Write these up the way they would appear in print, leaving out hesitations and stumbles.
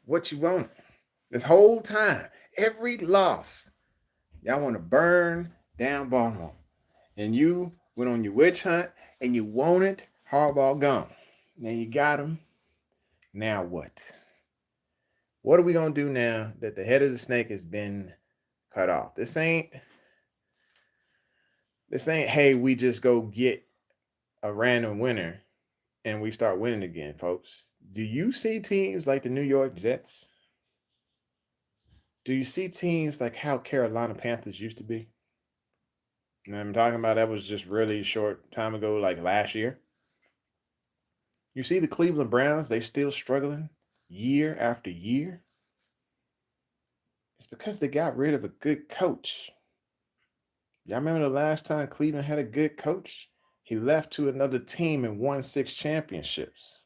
what you want. This whole time, every loss, y'all want to burn down Baltimore. And you went on your witch hunt and you wanted Harbaugh gone. Now you got him. Now what? What are we gonna do now that the head of the snake has been cut off? This ain't hey, we just go get a random winner and we start winning again, folks. Do you see teams like the New York Jets? Do you see teams like how Carolina Panthers used to be? And I'm talking about that was just really short time ago, like last year. You see the Cleveland Browns, they still struggling year after year. It's because they got rid of a good coach. Y'all remember the last time Cleveland had a good coach? He left to another team and won 6 championships.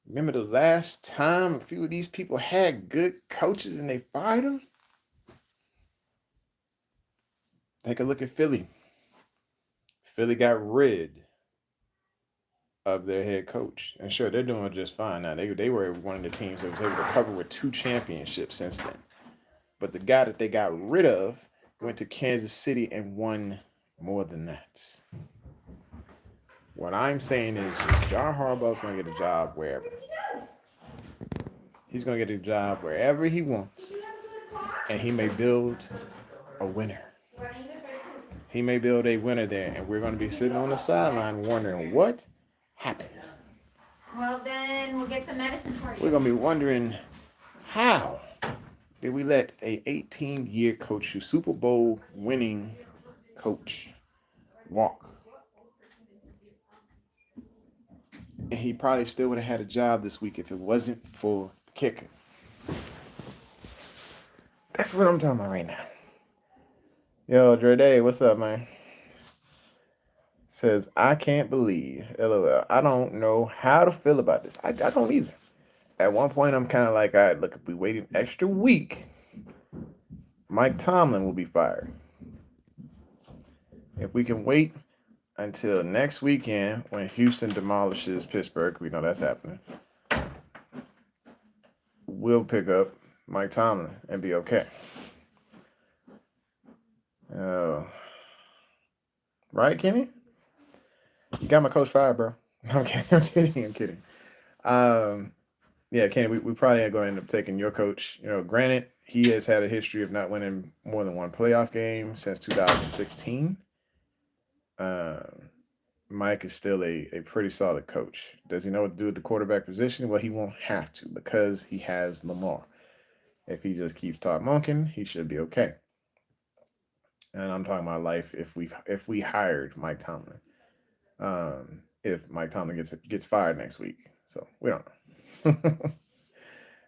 Remember the last time a few of these people had good coaches and they fired them? Take a look at Philly. Philly got rid of their head coach. And sure, they're doing just fine now. They were one of the teams that was able to cover with 2 championships since then. But the guy that they got rid of went to Kansas City and won more than that. What I'm saying is John Harbaugh's going to get a job wherever. He's going to get a job wherever he wants. And he may build a winner. He may build a winner there. And we're going to be sitting on the sideline wondering what happened. Well, then we'll get some medicine for you. We're going to be wondering how did we let a 18-year coach, a Super Bowl winning coach, walk? And he probably still would have had a job this week if it wasn't for the kicker. That's what I'm talking about right now. Yo, Dre Day, what's up, man? Says, I can't believe, LOL. I don't know how to feel about this. I don't either. At one point, I'm kind of like, all right, look, if we wait an extra week, Mike Tomlin will be fired. If we can wait until next weekend when Houston demolishes Pittsburgh, we know that's happening, we'll pick up Mike Tomlin and be okay. Right, Kenny? You got my coach fired, bro. I'm kidding. Yeah, Kenny, we probably are going to end up taking your coach. Granted, he has had a history of not winning more than one playoff game since 2016. Mike is still a pretty solid coach. Does he know what to do with the quarterback position? Well, he won't have to because he has Lamar. If he just keeps Todd Monken, he should be okay. And I'm talking about life if we hired Mike Tomlin. If Mike Tomlin gets fired next week. So we don't know.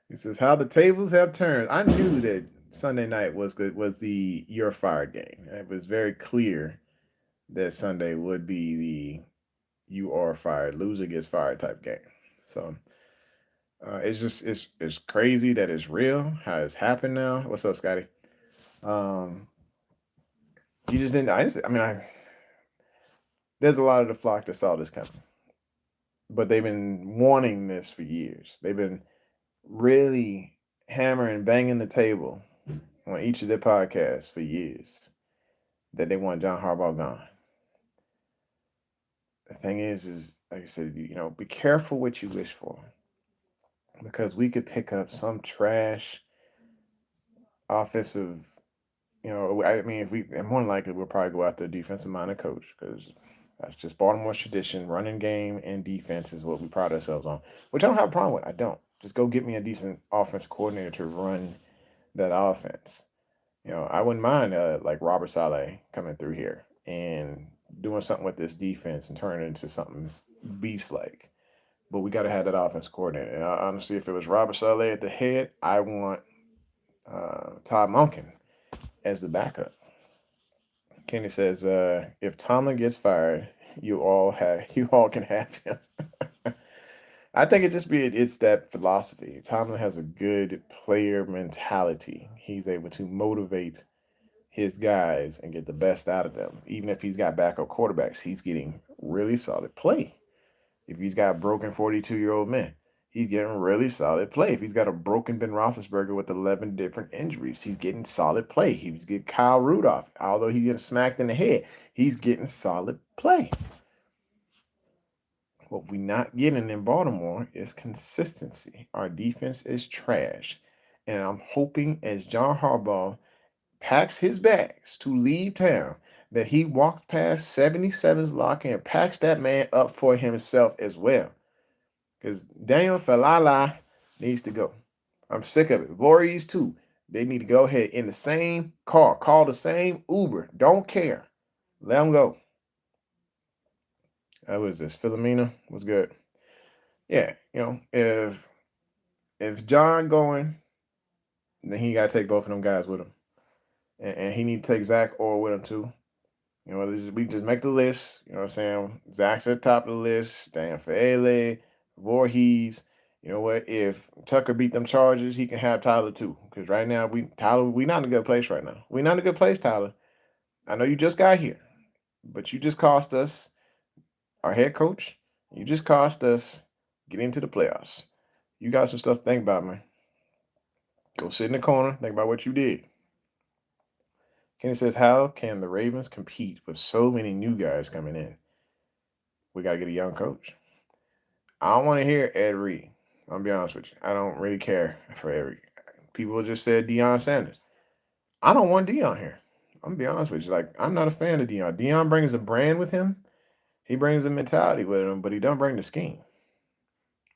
He says how the tables have turned. I knew that Sunday night was the you're fired game. It was very clear that Sunday would be the you are fired, loser gets fired type game. So it's crazy that it's real, how it's happened now. What's up, Scotty? Um, you just didn't. I there's a lot of the flock that saw this coming, but they've been wanting this for years. They've been really hammering, banging the table on each of their podcasts for years that they want John Harbaugh gone. The thing is like I said, be careful what you wish for, because we could pick up some trash offensive. If we, and more than likely, we'll probably go after a defensive minded coach because that's just Baltimore's tradition. Running game and defense is what we pride ourselves on, which I don't have a problem with. I don't. Just go get me a decent offense coordinator to run that offense. I wouldn't mind like Robert Saleh coming through here and doing something with this defense and turning it into something beast like. But we got to have that offense coordinator. And honestly, if it was Robert Saleh at the head, I want Todd Monken as the backup. Kenny says, if Tomlin gets fired, you all can have him. I think it's that philosophy. Tomlin has a good player mentality. He's able to motivate his guys and get the best out of them. Even if he's got backup quarterbacks, he's getting really solid play. If he's got broken 42-year-old men, he's getting really solid play. If he's got a broken Ben Roethlisberger with 11 different injuries, he's getting solid play. He's getting Kyle Rudolph, although he's getting smacked in the head, he's getting solid play. What we're not getting in Baltimore is consistency. Our defense is trash. And I'm hoping as John Harbaugh packs his bags to leave town that he walks past 77's locker and packs that man up for himself as well. Because Daniel Falala needs to go. I'm sick of it. Voorhees too. They need to go ahead in the same car. Call the same Uber. Don't care. Let them go. What is this? Philomena was good. Yeah, if John going, then he got to take both of them guys with him, and he need to take Zach Orr with him too. We just make the list. You know what I'm saying? Zach's at the top of the list. Dan Faele, Voorhees. You know what? If Tucker beat them Chargers, he can have Tyler too. Because right now, we not in a good place right now. We not in a good place, Tyler. I know you just got here, but you just cost us our head coach. You just cost us getting into the playoffs. You got some stuff to think about, man. Go sit in the corner, think about what you did. Kenny says, how can the Ravens compete with so many new guys coming in? We got to get a young coach. I don't want to hear Ed Reed. I'll be honest with you. I don't really care for Ed Reed. People just said Deion Sanders. I don't want Deion here. I'm going to be honest with you. Like, I'm not a fan of Deion. Deion brings a brand with him. He brings a mentality with him, but he don't bring the scheme.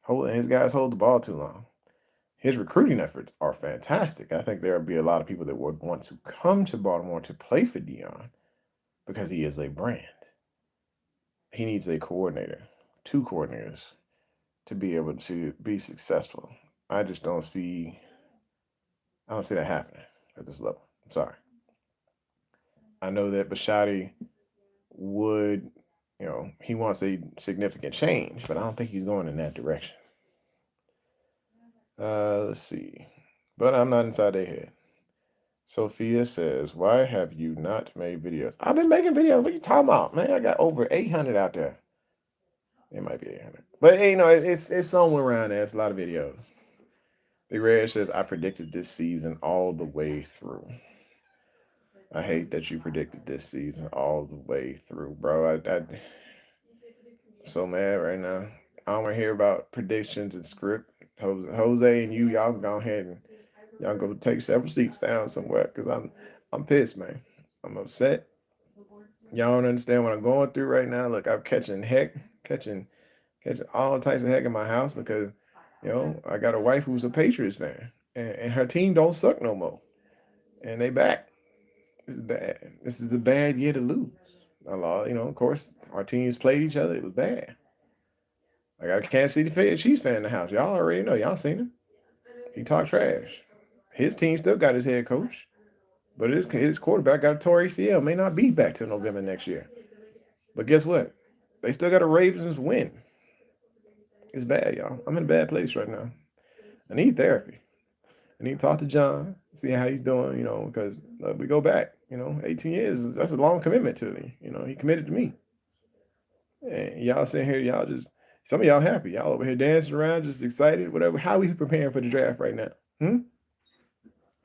His guys hold the ball too long. His recruiting efforts are fantastic. I think there will be a lot of people that would want to come to Baltimore to play for Deion because he is a brand. He needs a coordinator, 2 coordinators, to be able to be successful. I just don't see that happening at this level. I'm sorry. I know that Bisciotti would, he wants a significant change, but I don't think he's going in that direction. Let's see. But I'm not inside their head. Sophia says, why have you not made videos? I've been making videos. What are you talking about, man? I got over 800 out there. It might be 800. But, it's somewhere around there. It's a lot of videos. Big Red says, I predicted this season all the way through. I hate that you predicted this season all the way through, bro. I'm so mad right now. I don't want to hear about predictions and script. Jose and y'all go ahead and y'all go take several seats down somewhere because I'm pissed, man. I'm upset. Y'all don't understand what I'm going through right now. Look, I'm catching all types of heck in my house because, I got a wife who's a Patriots fan and her team don't suck no more. And they back. This is bad. This is a bad year to lose. Of course, our teams played each other. It was bad. I got a Kansas City Chiefs fan in the house. Y'all already know. Y'all seen him. He talked trash. His team still got his head coach, but his quarterback got a torn ACL. May not be back till November next year. But guess what? They still got a Ravens win. It's bad, y'all. I'm in a bad place right now. I need therapy. I need to talk to John, see how he's doing, because we go back, 18 years. That's a long commitment to me. He committed to me. And y'all sitting here, some of y'all happy. Y'all over here dancing around, just excited, whatever. How we preparing for the draft right now?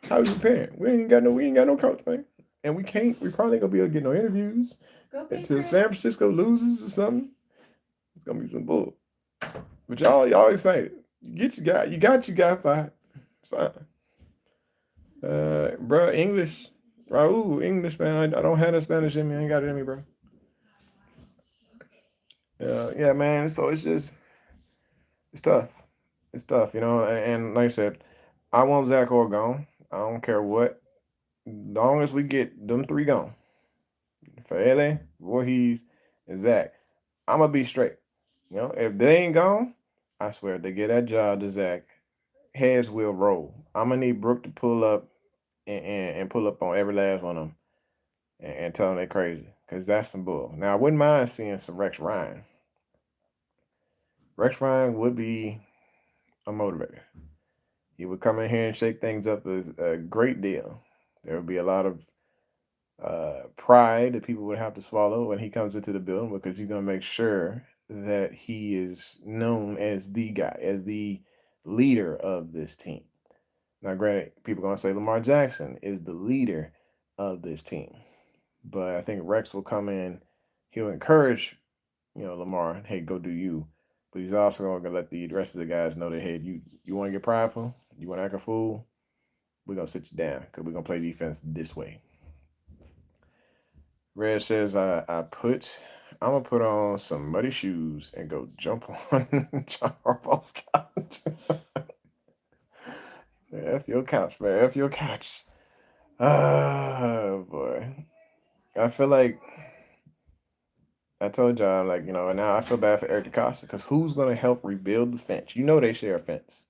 How we preparing? We ain't got no coach, man. And we probably ain't gonna be able to get no interviews until San Francisco loses or something. It's gonna be some bull. But y'all excited. You got your guy fired. It's fine. Bro, English. Raul, English, man. I don't have that Spanish in me. I ain't got it in me, bro. Yeah, man. So it's tough. It's tough, and like I said, I want Zach Orr gone. I don't care what. As long as we get them 3 gone. Faele, Voorhees, and Zach. I'm going to be straight. If they ain't gone, I swear, they get that job to Zach, heads will roll. I'm going to need Brooke to pull up and pull up on every last one of them and tell them they're crazy because that's some bull. Now, I wouldn't mind seeing some Rex Ryan. Rex Ryan would be a motivator. He would come in here and shake things up as a great deal. There would be a lot of pride that people would have to swallow when he comes into the building because he's going to make sure that he is known as the guy, as the leader of this team. Now, granted, people are going to say Lamar Jackson is the leader of this team, but I think Rex will come in. He'll encourage, Lamar, hey, go do you. But he's also going to let the rest of the guys know that, hey, you want to get prideful, you want to act a fool, we're going to sit you down because we're going to play defense this way. Red says, I'm going to put on some muddy shoes and go jump on John Harbaugh's couch. F your couch, man. F your couch. Oh, boy. I feel like I told y'all, like, and now I feel bad for Eric DeCosta because who's going to help rebuild the fence? They share a fence.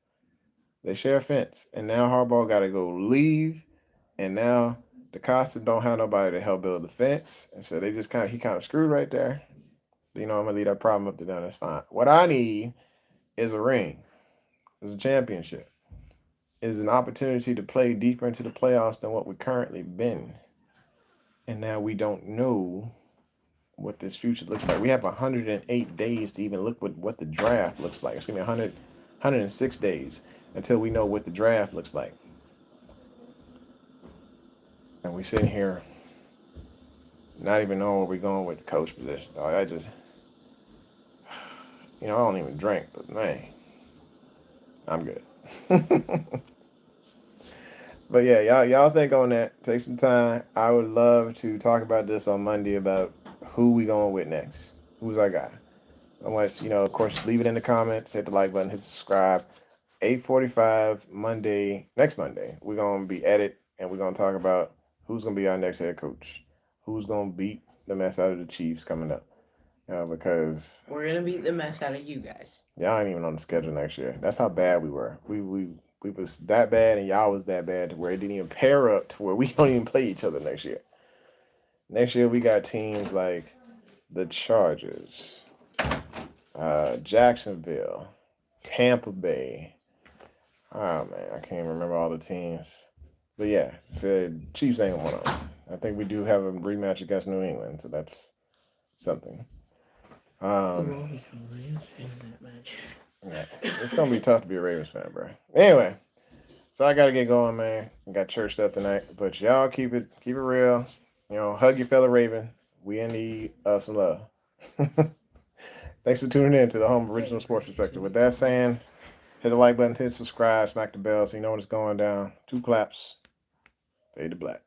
They share a fence. And now Harbaugh got to go leave. And now DeCosta don't have nobody to help build the fence. And so he kind of screwed right there. I'm going to leave that problem up to them. That's fine. What I need is a ring, is a championship, is an opportunity to play deeper into the playoffs than what we've currently been. And now we don't know what this future looks like. We have 108 days to even look what the draft looks like. It's going to be 106 days until we know what the draft looks like. And we sitting here not even knowing where we're going with the coach position. I just, I don't even drink, but man, I'm good. But yeah, y'all think on that. Take some time. I would love to talk about this on Monday about who we going with next. Who's our guy? I want to, of course, leave it in the comments. Hit the like button. Hit subscribe. 8:45 next Monday, we're going to be at it, and we're going to talk about who's going to be our next head coach. Who's going to beat the mess out of the Chiefs coming up. Because we're going to beat the mess out of you guys. Y'all ain't even on the schedule next year. That's how bad we were. We was that bad, and y'all was that bad to where it didn't even pair up to where we don't even play each other next year. Next year, we got teams like the Chargers, Jacksonville, Tampa Bay. Oh, man, I can't remember all the teams. But, yeah, the Chiefs ain't one of them. I think we do have a rematch against New England, so that's something. Yeah, it's going to be tough to be a Ravens fan, bro. Anyway, so I got to get going, man. I got church stuff tonight. But y'all keep it real. Hug your fellow Raven. We in need of some love. Thanks for tuning in to the Home Original Sports Perspective. With that saying, hit the like button, hit subscribe, smack the bell so you know when it's going down. 2 claps. Fade to black.